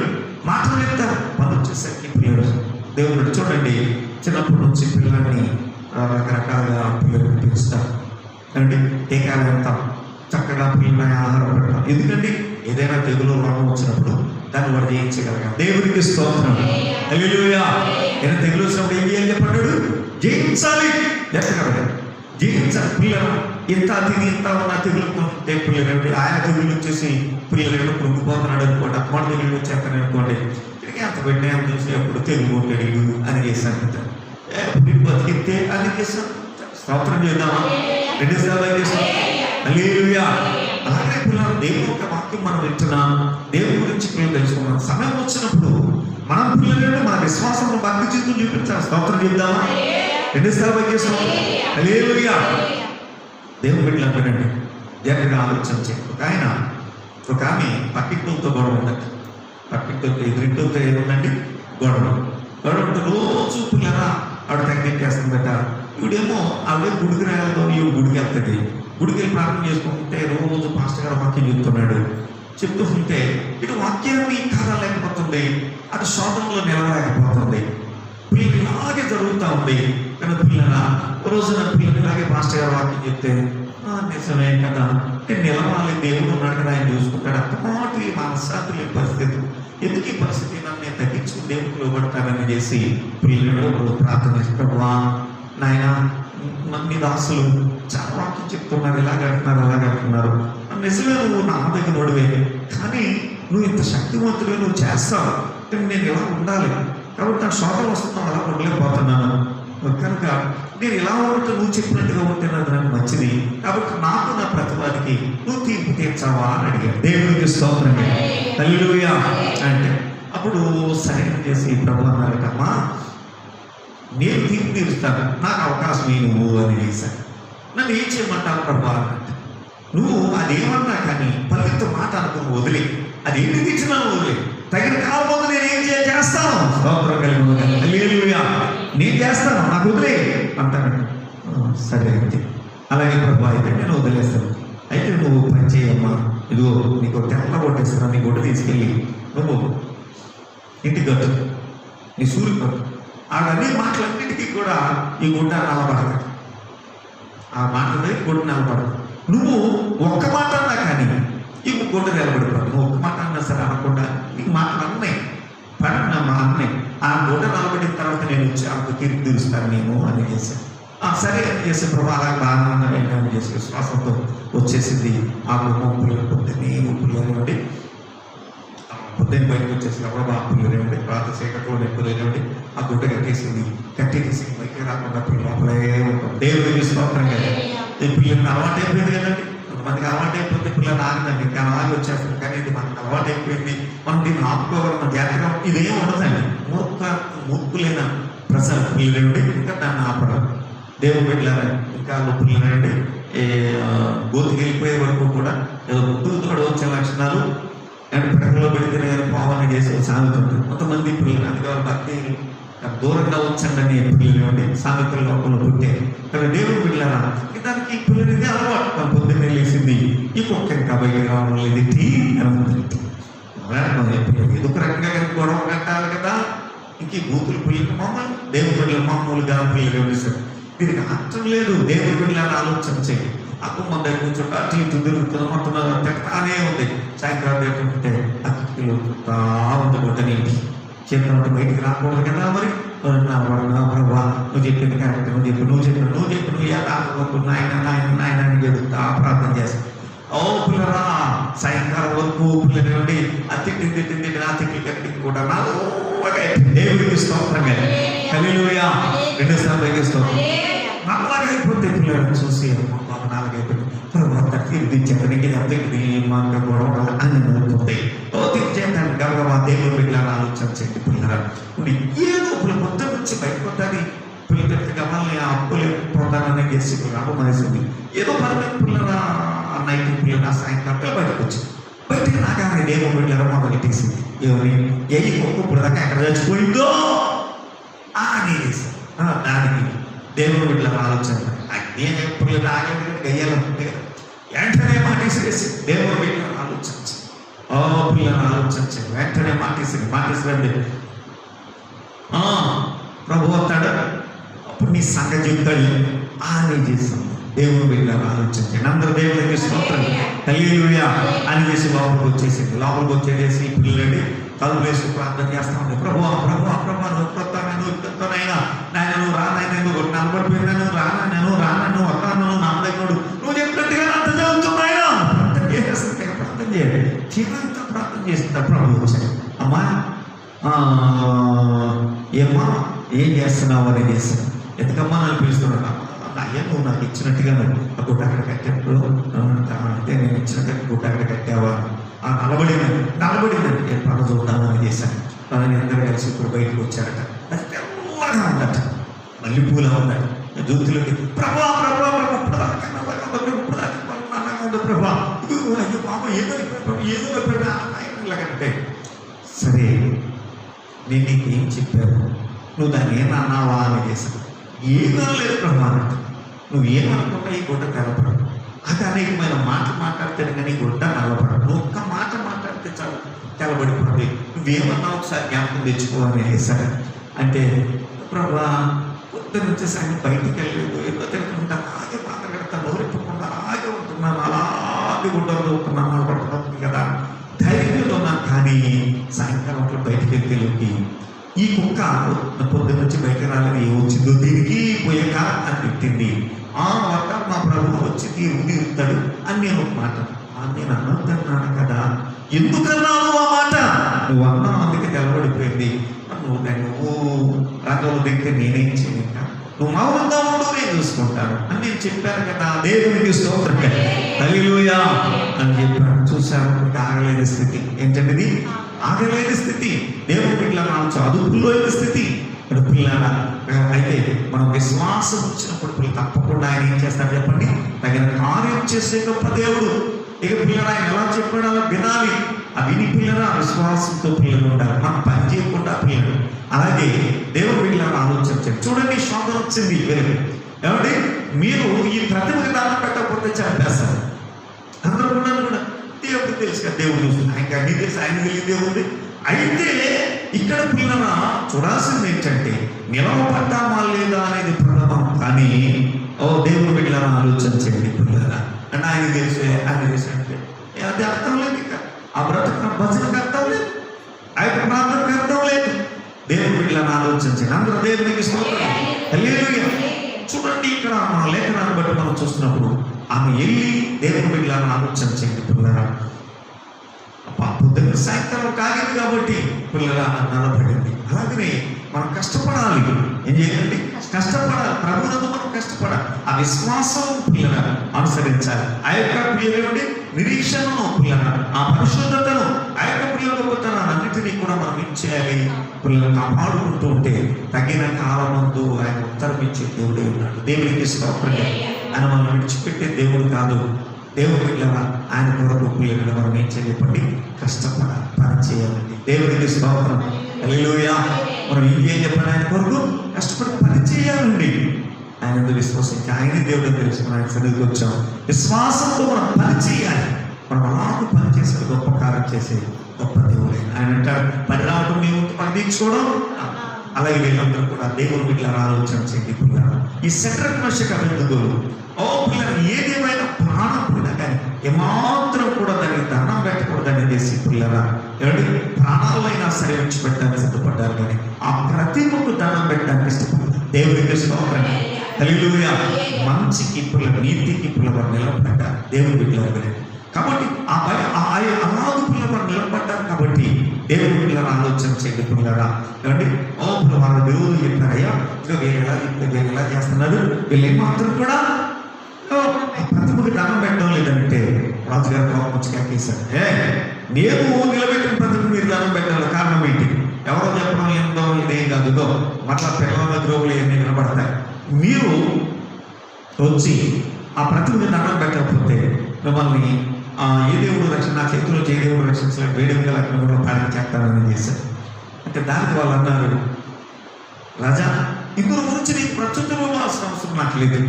మాటలు చెప్తారు. మనం వచ్చేసరికి పిల్లలు దేవుడు చూడండి చిన్నప్పటి నుంచి పిల్లల్ని రకరకాలుగా పిల్లలు పెంచుతారు. అంటే టీకాలు పెడతాం, చక్కగా పిల్లలని ఆహారం పెడతాం. ఎందుకండి ఏదైనా తెగులు రోగం వచ్చినప్పుడు దాన్ని వాడు జయించగలగాలి. దేవుడికి స్తోత్రం. హల్లెలూయా. ఏదైనా తెగులు వచ్చినప్పుడు ఏం చేయాలి చెప్పంటాడు? జయించాలి. ఎక్కగలగాలి, జయించాలి. పిల్లలు ఇంత తిని ఇంత ఉన్న తెగులుకుంటే పిల్లలు ఆయన తెగులు వచ్చేసి పిల్లలు కృంగిపోతున్నాడు అనుకోండి, అమ్మ తెగులు వచ్చేస్తాను అనుకోండి, ఇక్కడికి అంత పెట్టినా చూసి ఎప్పుడు తెలుగు కొట్టాడు అని చేశాను. బతికితే అని చేస్తాం. స్తోత్రం చేద్దామా? రెండు సార్లు చేస్తాం. హల్లెలూయా. అలాగే పిల్లలు దేవుని యొక్క వాక్యం మనం వింటున్నాం. దేవుని గురించి పిల్లలు తెలుసుకున్నాం. సమయం వచ్చినప్పుడు మనం పిల్లలు మన విశ్వాసం భక్తి జీవితం చూపించాలి. స్తోత్రం చెప్దామా? ఎన్నిసార్లు చేస్తున్నాం? హల్లెలూయా. దేవుని బిడ్డలు అంటారండి, దీర్ఘంగా ఆలోచన చేయండి. ఒక ఆమె పక్కింటితో గొడవ ఉందండి. పక్కింటితో ఎదురింటితో ఏముందండి? గొడవ ఉంటే రోజు పిల్లరా ఆవిడ తగ్గించేస్తుందట. ఈవిడేమో ఆవిడ గుడికి రాయాలో ఈవిడ గుడికి వెళ్తుంది. గుడికి వెళ్ళి ప్రార్థన చేసుకుంటే రోజు పాస్టర్ గారు వాక్యం చెప్తూ ఉంటే ఇటు వాక్యాన్ని కాదలేకపోతుంది, అటు శోధనలో నిలవలేకపోతుంది. పిల్లలు ఇలాగే జరుగుతూ ఉంది. కానీ పిల్లల రోజున పిల్లలు ఇలాగే పాస్టర్ గారు వాక్యం చెప్తే నిజమే కదా, నేను నిలవాలి, దేవుడు ఉన్నాడు కదా, ఆయన చూసుకుంటాడు. అత్తమాటు ఈ మనశ్శాంతి లేని పరిస్థితి, ఎందుకు ఈ పరిస్థితి నన్ను నేను తగ్గించుకుని దేవుడికి లోబడతానని చేసి పిల్లలు ప్రార్థన చేస్తావా నాయన, మీ దాసులు చాలా వాక్యం చెప్తున్నారు, ఇలాగంటున్నారు అలాగంటున్నారు, నిజమే నువ్వు నా దగ్గర నోడివే, కానీ నువ్వు ఇంత శక్తివంతుడిగా నువ్వు చేస్తావు, నేను ఇలా ఉండాలి కాబట్టి నాకు శోధన వస్తున్నావు, అలా ఉండలేకపోతున్నాను కనుక నేను ఇలా ఉంటే నువ్వు చెప్పినట్టుగా ఉంటే నాకు మంచిది, కాబట్టి నాకు నా ప్రతివాదికి నువ్వు తీర్పు తీర్చావా అని అడిగాడు. దేవుడికి స్తోత్రం. హల్లెలూయా. అంటే అప్పుడు సరైన చేసి ప్రభు అన్నారటమ్మా, నేను తీర్పు తీరుస్తాను, నాకు అవకాశం ఏ నువ్వు అని చేశాను. నన్ను ఏం చేయమంటావు ప్రభు అన్నట్టు, నువ్వు అదేమన్నా కానీ పల్లెతో మాట అనుకుని వదిలే, అది ఎన్ని తెచ్చినా వదిలే, తగిన కాలం నేను ఏం చేస్తాను, హల్లెలూయా, నేను చేస్తాను, నాకు వదిలే అంటాను. సరే అయితే అలాగే ప్రభు అయితే నేను వదిలేస్తాను. అయితే నువ్వు పని చేయమ్మా, ఇదిగో నీకు తెల్ల కొట్టేస్తాను, నీ గుడ్డ తీసుకెళ్ళి నువ్వు ఇంటికి కట్టు, నీ సూర్యుడు కట్టు. ఆడన్నీ మాటలన్నిటికీ కూడా ఈ గుడ్డ నలబడదు, ఆ మాటలే గుడ్డ నలబడదు. నువ్వు ఒక్క మాట అన్నా కానీ ఈ గుడ్డ నిలబడిపోదు. నువ్వు ఒక్క మాట అన్నా సరే అనకుండా నీకు మాటలు అన్నాయి పడినా మా అన్నయ్య ఆ గుడ్డ నిలబడిన తర్వాత నేను వచ్చి ఆమెకు తీర్పు తీరుస్తాను నేను అని చేశాను. సరే అని చేసే ప్రభావ అలా బాగా అని చేసి విశ్వాసంతో వచ్చేసింది. ఆ పిల్లలు పొద్దున్నే పొద్దున్న బయటకు వచ్చేసి ఎవరో పిల్లలేండి, రాత్రి చీకట్లో పిల్లలేండి, ఆ గుడ్డ కట్టేసి బయటకు రాకుండా లోపలే ఉంటాం. దేవుడికి స్తోత్రం కదా. ఈ పిల్లలకి అలవాటు అయిపోయింది కదండి, కొంతమందికి అలవాటు అయిపోతే పిల్లలు ఆగదండి, ఇంకా అలాగే వచ్చేస్తుంది. కానీ ఇది మనకు అలవాటు అయిపోయింది, మనం దీన్ని ఆపుకోవాలి, మన జాగ్రత్తగా ఇదేం ఉండదండి. మూర్ఖులైన ప్రజలు పిల్లలేండి, ఇంకా దాన్ని ఆపడం. దేవుడు పెట్టారు ఇంకా పిల్లలండి గోతికి వెళ్ళిపోయే వరకు కూడా ఏదో గుర్తుతో వచ్చే లక్షణాలు అండ్ పిడకలో పెడితే నేను పావన చేసే సామెత ఉంటుంది. కొంతమంది పిల్లలు అందుకే భక్తి దూరంగా వచ్చండి అని పిల్లలు సామెతల లోపల పుట్టే. కానీ దేవుడు పిల్లరా దానికి పిల్లలకి అలవాటు. మన పొద్దున్న వెళ్ళేసింది ఈ కుక్క ఇంకా బయట రావడం లేదు, టీ ఎదుకు రకంగా గొడవ కట్టాలి కదా. ఇంక బూతులు పిల్లలు మామూలు, దేవుడు పిల్లలు మామూలుగా పిల్లలు వేస్తారు. దీనికి అర్థం లేదు. దేవుడి బిడ్డలను ఆలోచన చేయి. అప్పు మన దగ్గర కూర్చోట అటు ఇటు తిరుగుతున్నాం అంటున్నారు, తిడతానే ఉంది. సాయంకాలం ఏంటంటే అతిథులు తిరుగుతా ఉంది గుడ్డ నీటి చెప్పినట్టు బయటికి రాకూడదు కదా. మరి ప్రభా నువ్వు చెప్పింది కరెక్ట్, నువ్వు చెప్పు నాయన అని చెబుతా ప్రార్థన చేస్తాను. ఓ పిల్లరా సాయంకాలం వరకు పిల్లలు ఆ తిట్టి ఆ తిట్టి కట్టి కూడా దేవుడికి స్తోత్రం. హల్లెలూయా. రెండోసారి స్తోత్రం. నాలుగు అయిపోతే పిల్లలను చూసి బాబు నాలుగైపోయింది ప్రభావ తీర్చిచ్చాను నీకు అద్దెకి మాకు గొడవ అని నడుపుతాయి. ఓ తీర్చేద్దాన్ని గబగబా దేవుడు పిల్లలు ఆలోచన చేయండి. పిల్లలు ఏదో పొద్దున్న నుంచి బయటపడ్డాది పిల్లలకి గమల్ని ఆ అప్పులు పోతానని చేసి రాబమనేసింది. ఏదో పర్లేదు పిల్లల నైట్ పిల్లల సాయంకాలం బయటకు వచ్చింది. బయటకు నాగానే దేవుడు పిల్లలు మొదలెట్టేసింది. ఎవరి ఇప్పుడు దాకా ఎక్కడ చచ్చిపోయిందో అని దానికి దేవుడు వీళ్ళ ఆలోచన నేను ఎప్పుడు రాగలిగిన గయ్యాలి వెంటనే మాటేసి దేవుడు వీళ్ళ ఆలోచించి పిల్లలు ఆలోచించి వెంటనే మాటేసిరండి. ప్రభు వస్తాడు, అప్పుడు నీ సంగతి చెప్తాడు అని చేస్తాం. దేవుడు వీళ్ళ ఆలోచించండి. అందరూ దేవుడికి స్తోత్రం హల్లెలూయా అని చేసి లోపలికి వచ్చేసింది. లోపలికి వచ్చేసి పిల్లలండి తలుపు వేసి ప్రార్థన చేస్తా ఉంది. ప్రభు నాయన నువ్వు రానాయన నువ్వు నలబడిపోయినా నువ్వు రాను వస్తాను నా దగ్గర నువ్వు చెప్పినట్టుగా అంత చదువుతున్నాయా ప్రార్థన చేయండి. చిరంతా ప్రార్థన చేస్తుందా ప్రభు వచ్చాడు. అమ్మా ఏమ్మా ఏం చేస్తున్నావు అని చేస్తాను. ఎందుకమ్మా నన్ను పిలుస్తున్నాడు. అయ్యా నువ్వు నాకు ఇచ్చినట్టుగా ఆ గుడ్డ అక్కడ కట్టినప్పుడు అంటే నేను ఇచ్చినట్టు గుడ్డ అక్కడ కట్టావా నలబడిందండి నేను పనులు చూద్దామని చేశాను. పనులు అందరూ కలిసి ఇప్పుడు బయటకు వచ్చారట. అది తెల్లగా ఉందట, మల్లెపూలా ఉందట. జ్యోతిలోకి ప్రభా ప్రభా ప్రభా ప్రభా అయ్యో బాబా ఏదో ఇలాగంటే సరే నేను నీకు ఏం చెప్పాను, నువ్వు దాన్ని ఏమన్నావా అని చేశాను. ఏమనలేదు ప్రభా అంటే నువ్వు ఏమనుకున్నా ఈ గుడ్డ తెలపడు. అది అనేకమైన మాటలు మాట్లాడితే కానీ గుడ్డ నల్లపడదు. నువ్వు ఒక్క మాట మాట్లాడితే చాలు తెలబడిపోతుంది. నువ్వేమన్నా ఒకసారి జ్ఞాపకం తెచ్చుకోవాలని వేశాడు. అంటే ప్రభా పొద్దున నుంచి సాయం బయటికి వెళ్ళలేదు, ఏదో తిరుగుతుంటా అలాగే మాట్లాడతా నోరెప్పకుండా అలాగే ఉంటున్నాను, అలాగే గుడ్డలు ఉంటున్నాను, నలబడుతుంది కదా ధైర్యంలో ఉన్నాను. కానీ సాయంకాలం బయటికి వెళ్తే ఈ కుక్క పొద్దున్న నుంచి బయటకు రాలేదు, ఏ వచ్చిందో దీనికి పోయాక అని పెట్టింది. ఆ వద్ద మా ప్రభువు వచ్చి తీరుతాడు అని నేను ఒక మాట నేను అన్నదన్నాను కదా. ఎందుకన్నాను ఆ మాట? నువ్వు అన్నా అందుకే తెలబడిపోయింది. నువ్వు రంగంలో దిగితే నేనేం చేయలేక నువ్వు మౌనంగా ఉండు, నేను చూసుకుంటాను అని నేను చెప్పాను కదా. దేవునికి స్తోత్రం హల్లెలూయా అని చెప్పాను. చూశాను ఆగలేని స్థితి. ఏంటంటే ఆగలేని స్థితి, దేవుడి పిల్లల అదుపులో స్థితి. ఇప్పుడు పిల్లల అయితే మనం విశ్వాసం వచ్చినప్పుడు పిల్లలు తప్పకుండా ఆయన ఏం చేస్తాడు చెప్పండి, తగిన కార్యం చేసే గొప్ప దేవుడు. ఇక పిల్లలు ఆయన ఎలా చెప్పాడు అలా వినాలి. ఆ విని పిల్లలు ఆ విశ్వాసంతో పిల్లలు ఉండాలి, మనం పని చేయకుండా పిల్లలు. అలాగే దేవుడు పిల్లలు ఆలోచించారు. చూడండి శోధన వచ్చింది ఏమంటే మీరు ఈ ప్రతిమకి దానం పెట్టకపోతే చంపేస్తారు. అందరూ కూడా దేవుడు తెలుసు కదా, దేవుడు చూస్తుంది, ఆయన అన్ని తెలుసు, ఆయన తెలియదు దేవుడు. అయితే ఇక్కడ పిల్లల చూడాల్సింది ఏంటంటే నిలవబడ్డామా లేదా అనేది ప్రథమం. కానీ దేవుడు పిల్లలను ఆలోచించండి పిల్లల అంటే ఆయన తెలిసే ఆయన తెలిసి అంటే అది అర్థం లేదు. ఇక ఆ బ్రతుకు భజనకు అర్థం లేదు, ఆ యొక్క ప్రాంతానికి అర్థం లేదు. దేవుడు పిల్లలను ఆలోచించండి. అందరూ దేవునికి స్తోత్రం హల్లెలూయా. చూడండి ఇక్కడ మన లేఖనాన్ని బట్టి మనం చూస్తున్నప్పుడు ఆమె వెళ్ళి దేవుని పిల్లలను ఆలోచించండి పిల్లల. పొద్దున్న సాయంకాలం కాగింది కాబట్టి పిల్లల నలబడింది. అలాగనే మనం కష్టపడాలి. ఏం చేయాలండి? కష్టపడాలి. ప్రభువునందు మనం కష్టపడాలి. ఆ విశ్వాసం పిల్లల అనుసరించాలి. ఆ యొక్క పిల్లలు నిరీక్షణను పిల్లల ఆ పరిశుద్ధతను ఆ యొక్క పిల్లల గొప్పతనాన్ని అన్నిటినీ కూడా మనం ఇచ్చేయాలి. పిల్లలు కాపాడుకుంటూ ఉంటే తగిన కాలమందు ఆయన ఉత్తరం ఇచ్చే దేవుడే ఉన్నాడు. దేవుడికి స్తోత్రం. ఆయన మనం విడిచిపెట్టే దేవుడు కాదు. దేవుడి పిల్లల ఆయన కొరకు పిల్లలు మనం ఏం చేయలేపండి, కష్టపడాలి, పని చేయాలండి. దేవుడికి స్తోత్రం హల్లెలూయా. మనం ఏం చెప్పండి, ఆయన కొరకు కష్టపడి పని చేయాలండి. ఆయన విశ్వసించి ఆయన దేవుడు తెలుసుకుని ఆయన సన్నిధికి వచ్చాం. విశ్వాసంతో మనం పని చేయాలి. మనం అలాగే పని చేసే గొప్ప కార్యం చేసే గొప్ప దేవుడే. ఆయన అంటారు పని రావడం మేము పని తీర్చుకోవడం. అలాగే వీళ్ళందరూ కూడా దేవుని పిల్లలు ఆలోచన చేయండి. పిల్లలు ఈ సెంట్రల్ మనిషికి అభివృద్ధులు పిల్లలు ఏదేమైనా ప్రాణం కూడా కానీ ఏమాత్రం కూడా దానికి దండం పెట్టకూడదని చేసి పిల్లల ఎవరి ప్రాణాలైనా సరే విడిచిపెట్టడానికి సిద్ధపడ్డారు. కానీ ఆ ప్రతిమకు దండం పెట్టడానికి ఇష్టపడ్డారు. దేవుడికి స్తోత్రం హల్లెలూయా. మంచికి పిల్లల నీతికి పిల్లలు నిలబడ్డారు దేవుని బిడ్డలు. కాబట్టి అలాగు పిల్లలు నిలబడ్డారు. కాబట్టి దేవుని పిల్లలు ఆలోచన చేయండి పిల్లరా. ఏమండి వాళ్ళ దేవుడు చెప్పారయ్యా ఇక వీళ్ళు ఎలా చెప్తే వీళ్ళు ఎలా చేస్తున్నారు, వీళ్ళు ఏమాత్రం కూడా ప్రతిమకి దండం పెట్టడం లేదంటే రాజుగారు కోపం వచ్చి కేకేశాడు. నేను నిలబెట్టిన ప్రతిమకు మీరు దండం పెట్టాలి, కారణం ఏంటి? ఎవరో చెప్పడం ఏందో ఇదేం కాదు, ఇదో మట్లా పిల్లల ద్రోగులు ఇవన్నీ వినబడతాయి. మీరు వచ్చి ఆ ప్రతిమకి దండం పెట్టకపోతే మిమ్మల్ని ఏ దేవుడు రక్షణ నా చేతిలో ఏ దేవుడు రక్షించలేదు, వేడిగా లగ్నం కూడా ప్రాణం చేస్తానని చేశారు. అంటే దానికి వాళ్ళు అన్నారు, రాజా ఇందులో గురించి నీకు ప్రత్యుత్తరం ఇవ్వాల్సిన అవసరం నాకు లేదు.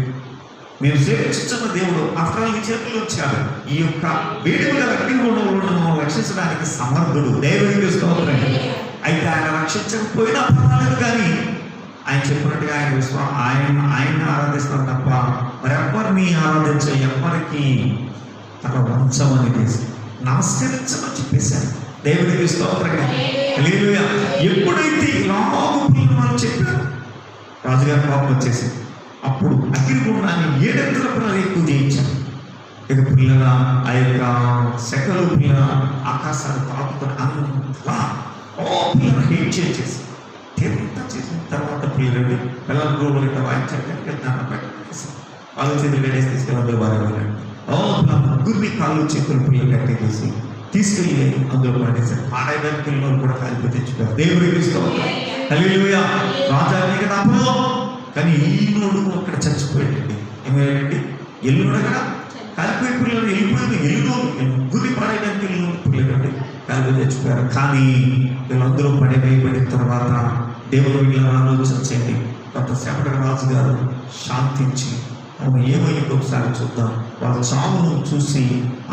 మేము సేవించున్న దేవుడు అఫ్రాల్ నీ చేతుల్లో వచ్చారు. ఈ యొక్క వేడిగా లగ్నం రక్షించడానికి సమర్థుడు. దేవుడికి స్తోత్రం. అయితే ఆయన రక్షించకపోయినా పర్వాలేదు, కానీ ఆయన చెప్పినట్టుగా ఆయన ఆరాధిస్తాం తప్ప మరెవ్వరిని ఆరాధించే ఎవ్వరికి తన వంశమని చేసి నమస్కరించమని చెప్పేశారు. దేవుడికి స్తోత్రం హల్లెలూయా. ఎప్పుడైతే ఇలాగూ పిల్లలు చెప్పారు రాజుగారి కోపం వచ్చేసి అప్పుడు అగ్నిగుండాన్ని 7 పిల్లలు ఎక్కువ చేయించారు. ఇక పిల్లల ఆ యొక్క శకలు పిల్లల ఆకాశాలు తాకుకొని అంతలా పిల్లలు హేట్ చేసేసి ఎంత చేసిన తర్వాత పిల్లలు పిల్లల గ్రూపులు ఇట్లా వాయించాలి దండం పెట్టేసి కాళ్ళు చేతులు కట్టేసి తీసుకెళ్ళి అందులో బాగా వెళ్ళండి. ముగ్గురిని కాళ్ళు చేతులు పిల్లలు కట్టేసి తీసుకెళ్ళి అందులో పడేసారు. పాడైన పిల్లలు కూడా కాలిపోయి తెచ్చుకోరు. దేవుడికి హల్లెలూయా. రాజానికి తప్పదు. కానీ ఈనోడు అక్కడ చచ్చిపోయాడండి. ఏమయ్యాడండి? ఎల్లుడు అక్కడ కాలిపోయి పిల్లలు వెళ్ళిపోయింది. ముగ్గురి పాడైన పిల్లలు కాలిపోయి తెచ్చుకోరు. కానీ వీళ్ళందరూ పడిపోయిన తర్వాత దేవుడు వీళ్ళని ఆలోచించండి. కొంతసేపటి రాజుగారు శాంతించి ఏమైంది ఒకసారి చూద్దాం, వాళ్ళ చావును చూసి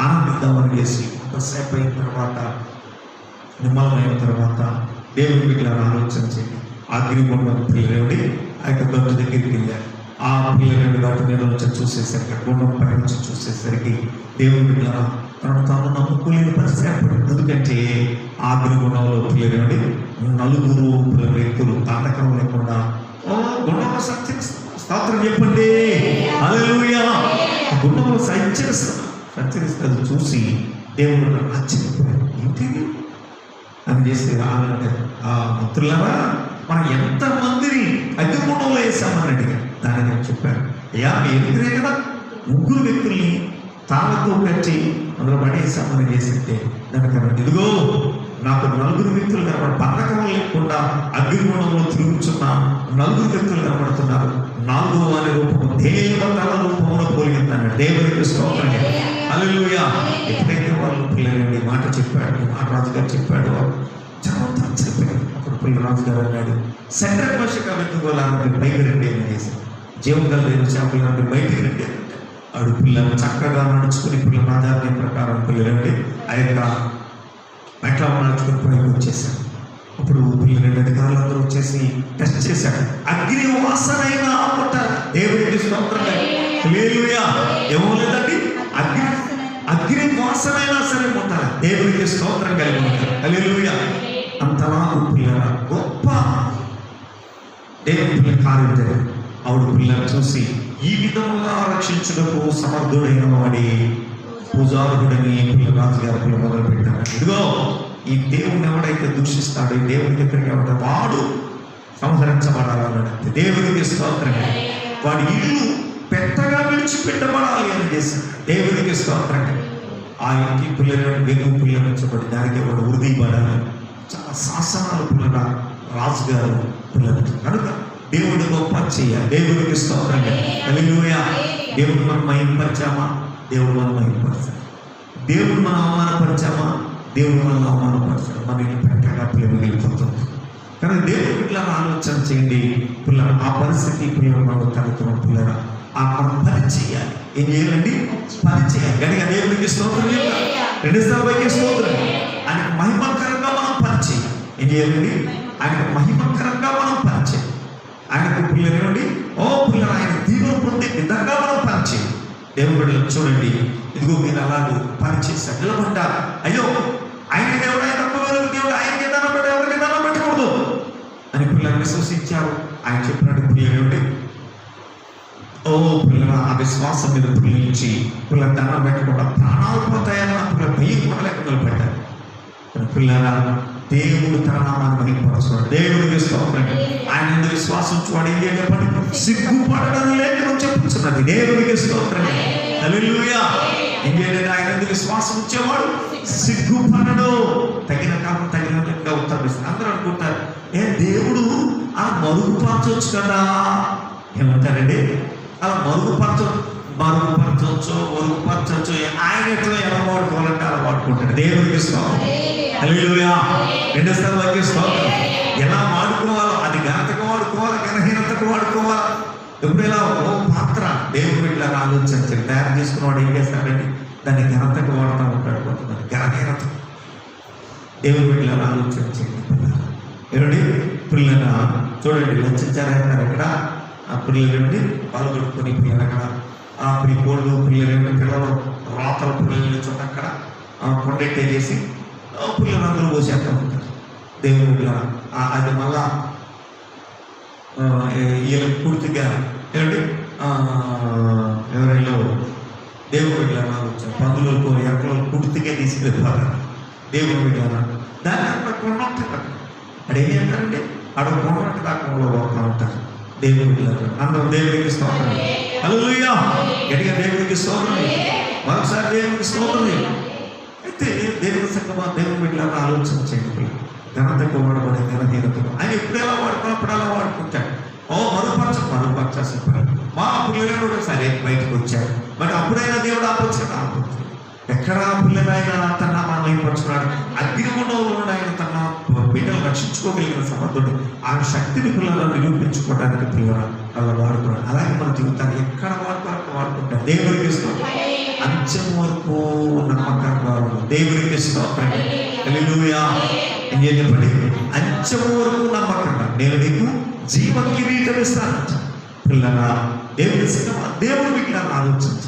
ఆనందిద్దామని చేసి కొంతసేపు అయిన తర్వాత నిమ్మలమైన తర్వాత దేవుడి వీళ్ళని ఆలోచించండి. అగ్నిగుండం పిల్లలండి ఆ యొక్క గంట దగ్గరికి వెళ్ళారు. ఆ పిల్లలు వాటి మీద వచ్చి చూసేసరికి గుండం పై నుంచి చూసేసరికి దేవుడి వీళ్ళ తాను నమ్ముకోలేని పరిస్థితి. ఎందుకంటే ఆ అగ్నిగుండంలో పిల్లలండి నలుగురు వ్యక్తులు తాండకం లేకుండా గుండంలో స్తోత్రం చెప్పండి. హల్లెలూయా. గుండంలో సంచరిస్తుంది చూసి దేవుడు ఆశ్చర్యపోయాడు. ఏంటి అని చేసి ఆ మిత్రులారా మనం ఎంతమందిని అగ్నిగుండంలో వేసామని అడిగారు. దాన్ని నేను చెప్పాను, అయ్యా ఎదురే కదా ముగ్గురు వ్యక్తుల్ని తాళతో కట్టి అందులో పడేసామని చేసింటే దానికన్నా ఇదిగో నాకు నలుగురు వ్యక్తులు కనబడి పథకం లేకుండా అగ్నిగుండంలో తిరుగుతున్న నలుగురు వ్యక్తులు కనబడుతున్నారు. 4వ వారి రూపము దేవతల రూపంలో పోలిందన్నాడు. దేవునికి స్తోత్రం. హల్లెలూయా. ఎప్పుడైతే వాళ్ళు పిల్లలండి మాట చెప్పాడు, మాట రాజుగారు చెప్పాడు, చాలా చెప్పాడు. అప్పుడు పిల్లల రాజుగారు అన్నాడు, సెంట్రల్ భాషగా వెతుకోవాలని పైకి రండి అని చేసి జీవం కలిగిన చేపలు బయటికి రండి అంటే ఆడు పిల్లలు చక్కగా నడుచుకుని పిల్లల ఆధారం ప్రకారం పిల్లలండి ఆ యొక్క మెట్ల నడుచుకుని పైకి వచ్చేసాడు. అప్పుడు పిల్లలు అధికారులు అందరూ వచ్చేసి టెస్ట్ చేశాడు. అగ్ని వాసనైనా అమ్ముంటారు. దేవుడికి స్తోత్రం. హల్లెలూయా. ఏమో లేదండి, అగ్ని వాసనైనా సరే ఉంటారు. దేవుడికి స్తోత్రం కలిగి ఉంటారు. హల్లెలూయా. అంతలా పిల్లల గొప్ప దేవుడి పిల్లల కార్యం జరిగింది. ఆవిడ పిల్లలు చూసి ఈ విధముగా రక్షించుటకు సమర్థుడైన వాడి పూజారుడని పిల్లల రాజుగారు పిల్లలు మొదలు పెట్టారు. ఇదిగో ఈ దేవుడిని ఎవడైతే దూషిస్తాడో, ఈ దేవుడి దగ్గరికి ఎవడో వాడు సంహరించబడాలన్నట్టు దేవుడికి స్తోత్రం. వాడి ఇల్లు పెద్దగా విడిచిపెట్టబడాలి అని చేశాడు. దేవుడికి స్తోత్రం. ఆ ఇంటి పిల్లలు వెలుగు పిల్లలు ఉంచబడి దానికి వాడు వృద్ధి పడాలి. చాలా శాసనాలు పిల్లల రాజుగారు పిల్లలు కనుక దేవుడు గొప్ప చేయాలి. దేవుడికి స్తోత్రం. హల్లెలూయా. దేవుడు మనం మహిమపరిచామా? దేవుడు మనం మహిమపరిచాడు. దేవుడు మనం అవమానపరిచామా? దేవుడు మనం అవమానపరిచాడు. మన ఇల్లు పెట్టగా పిల్లలు వెళ్ళిపోతుంది. కానీ దేవుడు ఇట్లా ఆలోచన చేయండి. పిల్లలు ఆ పరిస్థితి పిల్లలు మనం తగ్గుతున్నాం. పిల్లలు ఆ మనం పని చేయాలి. ఏం చేయాలండి? పని చేయాలి. గట్టిగా దేవుడికి స్తోత్రం. 2 సార్లు స్తోత్రం. ఆయనకు మహిమకరంగా మనం పని చేయాలి. ఏం చేయాలండి? ఆయనకు మహిమకరంగా మనం పని చేయాలి. ఆయనకు పిల్లలండి పిల్లలు ఆయన దీవులు పొందే విధంగా మనం పని చేయాలి. దేవుడు చూడండి, ఇదిగో మీరు అలాగే పని చేశారు. నిలబడ్డారు. అయ్యో ఆయన దేవుడు, ఆయన దేవుడు, ఆయనకి దండం పెట్ట ఎవరికి దండం పెట్టకూడదు అని పిల్లలు విశ్వసించారు. ఆయన చెప్పినట్టు పిల్లలు పిల్లల ఆ విశ్వాసం మీద పిల్లలించి పిల్లల దండం పెట్టకుండా ప్రాణాలు పోతాయన్న పిల్లల భయం కొనలేక నిలబెట్టారు. పిల్లల దేవుడు తన నామాన్ని మహిమపరచుకోండి. దేవుడికి స్తోత్రం. ఆయన ఎందుకు విశ్వాసం చూడండి ఏం చెప్పండి, సిగ్గుపడడం లేఖనం చెప్పుతున్నది. దేవుడికి స్తోత్రం. హల్లెలూయా. ఏం చేయాలి? ఆయన ఎందుకు విశ్వాసం ఇచ్చేవాడు సిగ్గుపడడు. తగిన కాలం తగినట్టుగా ఉత్తరమిస్తారు. అందరూ అనుకుంటారు, దేవుడు ఆ మరుగుపరచవచ్చు కదా. ఏమంటారండి? అలా మరుగుపరచవచ్చు ఆయన ఎట్లా ఎలా వాడుకోవాలంటే అలా వాడుకుంటాడు. దేవుడికి స్తోత్రం. హల్లెలూయా. 2 సార్లు స్తోత్రం. ఎలా వాడుకోవాలో అది ఘనతకు వాడుకోవాలి, ఘనహీనతకు వాడుకోవాలి. ఎప్పుడైనా పాత్ర దేవుడు వీళ్ళ ఆలోచించి తయారు చేసుకున్నవాడు ఏం చేస్తాడండి? దాన్ని ఘనతకు వాడుతూ ఉంటాడు. కొంతమంది ఘనహీనత. దేవుడు వీళ్ళ ఆలోచించండి. ఏమండి పిల్లల చూడండి, లక్షించారంటారు ఇక్కడ. ఆ పిల్లలండి పాలు కొట్టుకొని పిల్లలు అక్కడ ఆ కోళ్ళు పిల్లలు పిల్లలు రాతల పిల్లలు చోట అక్కడ కొండెట్టే చేసి పిల్లలు అందరూ పోసేస్తూ ఉంటారు. దేవుడు పిల్లల అది మళ్ళా వీళ్ళకి పూర్తిగా ఏమండి ఎవరైనా దేవుడు పిల్లలు వచ్చారు. పందులకు ఎక్కడో పూర్తిగా తీసుకెళ్ళిపోతారు. దేవుడు పిల్లల దాన్ని అక్కడ కొండ ఉంటుంది. అక్కడ ఏం చేస్తారండి? అడుగు పోరాట దాకంలో పోతా ఉంటారు. దేవుని బిడ్డలారా, అందరం దేవునికి స్తోత్రం. హల్లెలూయా. గట్టిగా దేవునికి స్తోత్రం. మరోసారి దేవునికి స్తోత్రం. అయితే దేవుని సంగమా, దేవుని బిడ్డలారా ఆలోచన చేయండి. ఘనతకు వాడబడే ఘనహీనతను ఆయన ఎప్పుడు ఎలా వాడుకున్నప్పుడు అలా వాడుకుంటాడు. మరుపరచాల్సిన పని. మా పిల్లలు కూడా సరే బయటకు వచ్చారు, మరి అప్పుడైనా దేవుడు ఆలోచన ఎక్కడ పిల్లలైనా తన మనం ఏర్పరుచున్నాడు. అగ్నిగుండంలో ఆయన తన బిడ్డలు రక్షించుకోగలిగిన సమర్థుడు. ఆ శక్తిని పిల్లలను నిరూపించుకోవడానికి పిల్లలు అలా వాడుకున్నాడు. అలాగే మన జీవితాన్ని ఎక్కడ వాడుకుంటారు. దేవుడికి స్తోత్రం. అంచెం వరకు నమ్మకంగా దేవుడికి స్తోత్రం. హల్లెలూయా. ఏం చెప్పండి? అంచెం వరకు నమ్మకంగా నేను నీకు జీవ కిరీటం ఇస్తానంట. పిల్లగా దేవుడి దేవుడు వీటిని ఆలోచించి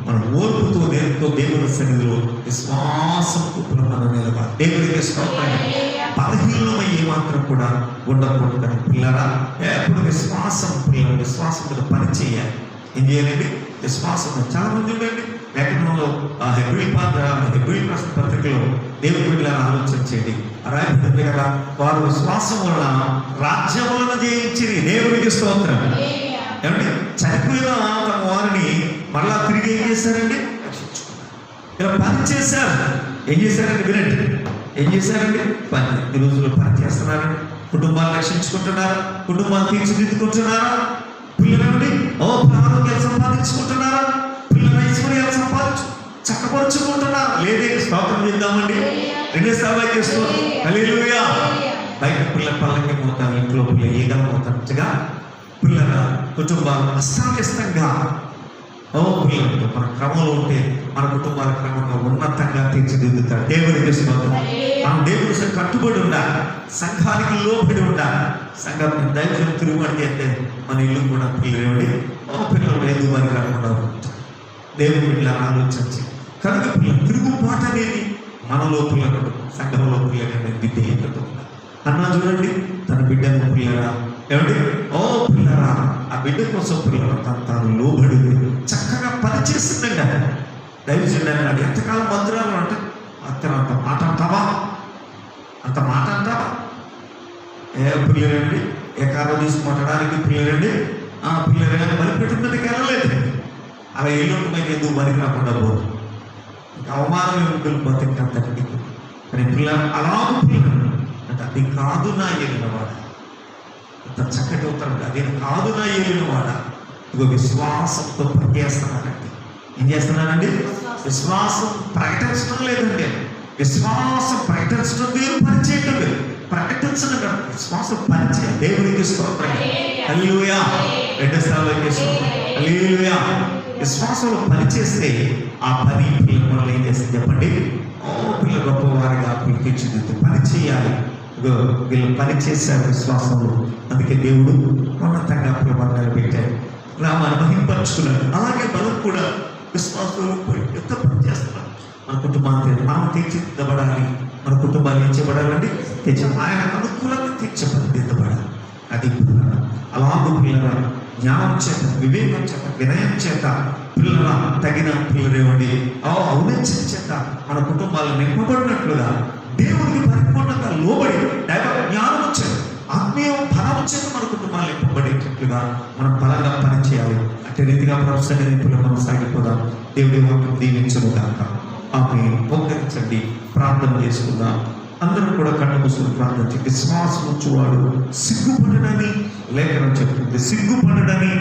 మనం ఓర్పుతో నేర్పుతో దేవుని సన్నిధిలో విశ్వాసంతో మనం నిలవాలి. దేవుడికి స్తోత్రం. బలహీనమయ్యే మాత్రం కూడా ఉండకూడదు. పిల్లరా ఎప్పుడు విశ్వాసం మీద పని చేయాలి. ఏం చేయాలండి? విశ్వాసం. చాలా మంది ఉండండి లేఖనంలో హెబ్రీ రాసిన పత్రికలో దేవుని బిడ్డలను ఆలోచించండి. రాయబడింది కదా, వారు విశ్వాసం వలన రాజ్యములను జయించిరి. దేవుడికి స్తోత్రం. ఏమంటే చనిపోయిన తమ వారిని మరలా తిరిగి ఏం చేశారండి? రక్షించుకున్నారు. ఇలా పని చేశారు. ఏం చేశారండి? వినండి. ఏం చేశారండి? పని. ఈ రోజుల్లో పని చేస్తున్నారండి. కుటుంబాన్ని రక్షించుకుంటున్నారా? కుటుంబాన్ని తీర్చిదిద్దుకుంటున్నారా? పిల్లలండి ఆరోగ్యాలు సంపాదించుకుంటున్నారా? పిల్లల ఐశ్వర్యాలు చక్కపరుచుకుంటున్నారా? లేదే? స్తోత్రం చేద్దామండి. రెండేసార్లు చేస్తున్నాం. హల్లెలూయా. బయట పిల్లల పల్లకి పోతారు, ఇంట్లో పిల్లలు ఏదైనా పోతారుగా పిల్లల కుటుంబాలు అస్తవ్యస్తంగా పిల్లలతో మన క్రమంలో ఉంటే మన కుటుంబాల క్రమంగా ఉన్నతంగా తీర్చిదిద్దుతాడు. దేవుడికి స్తోత్రం. మనం దేవుడి కట్టుబడి ఉండాలి. సంఘానికి లోబడి ఉండాలి. సంఘాన్ని దైవం తిరుగుబడి అంటే మన ఇల్లు కూడా పిల్లలు పిల్లలు ఏదో మరి రాకుండా ఉంటారు. దేవుడి పిల్లలను ఆలోచించి కనుక పిల్లలు తిరుగుబాటు అనేది మనలో పిల్లలు సంఘంలో పిల్లలు అనేది విధేయతతో అన్నా చూడండి. తన బిడ్డను పిల్లరా ఏమండి పిల్లరా ఆ బిడ్డ కోసం పిల్లలు తాను లోబడి చక్కగా పని చేస్తుందండి. దైవజనుడు అన్నాడు, ఎంతకాలం మందిరాలు అంటే అంత మాట అంటావా? అంత మాట అంటావా? పిల్లలండి ఏకాలో తీసుకుంటడానికి పిల్లలండి పిల్లలు బలిపెట్టిన మీదకి వెళ్ళలేదు. అలా ఏళ్ళు మీద ఎందుకు బలికి రాకుండా పోదు. అవమానం ఏమిటి బతికంతటి అని పిల్లలు అలాగూ పిల్లలు అంటే అది కాదు నా ఏలినవాడ. అంత చక్కటి ఉత్తరం. అది కాదు నా ఏలినవాడ. ఇదిగో విశ్వాసంతో పనిచేస్తున్నానండి. ఏం చేస్తున్నానండి? విశ్వాసం ప్రకటించడం లేదండి. విశ్వాసం ప్రకటించడం వేరు, పని చేయటం వేరు. ప్రకటించడం కాదు, విశ్వాసం పని చేయాలి. దేవుడికి స్తోత్రం. హల్లెలూయా. రెండోసార్లు స్తోత్రం. హల్లెలూయా. విశ్వాసంలో పని చేస్తే ఆ పని పిల్లలు ఏం చేస్తే చెప్పండి? పిల్లలు గొప్పవారిగా తీర్చిదిద్దు పని చేయాలి. వీళ్ళు పని చేశారు విశ్వాసంలో. అందుకే దేవుడు ఉన్నతంగా పిల్లలు పెట్టారు. నామాన్ని మహింపరుచుకున్నాడు. అలాగే మనం కూడా విశ్వాసంలో ఎంత పని చేస్తున్నాం. మన కుటుంబాన్ని మనం తీర్చిదిద్దబడాలి. మన కుటుంబాన్ని ఏం చేయబడాలండి? ఆయన అనుకూలంగా తీర్చిదిద్దబడాలి. అది అలాగే పిల్లల జ్ఞానం చేత, వివేకం చేత, వినయం చేత పిల్లల తగిన పిల్లలేవండి ఔన్నత్యం చేత మన కుటుంబాలను నింపబడినట్లుగా దేవుడికి పరిపూర్ణంగా లోబడి దైవ జ్ఞానం చేత, ఆత్మీయ బలం చేత మన కుటుంబాలు నింపబడేటట్లుగా మనం బలంగా పనిచేయాలి. అదే రీతిగా ప్రొఫెసర్ పిల్లలు మనం సాగిపోదాం. దేవుడి వాక్యం దీవించను కాక. ఆమె మోకరించండి, ప్రార్థన చేసుకుందాం. అందరూ కూడా కళ్ళు మూసుకుని ప్రార్థించి విశ్వాసం ఉంచువాడు సిగ్గుపడడని లేఖనం చెప్తుంది. సిగ్గుపడడని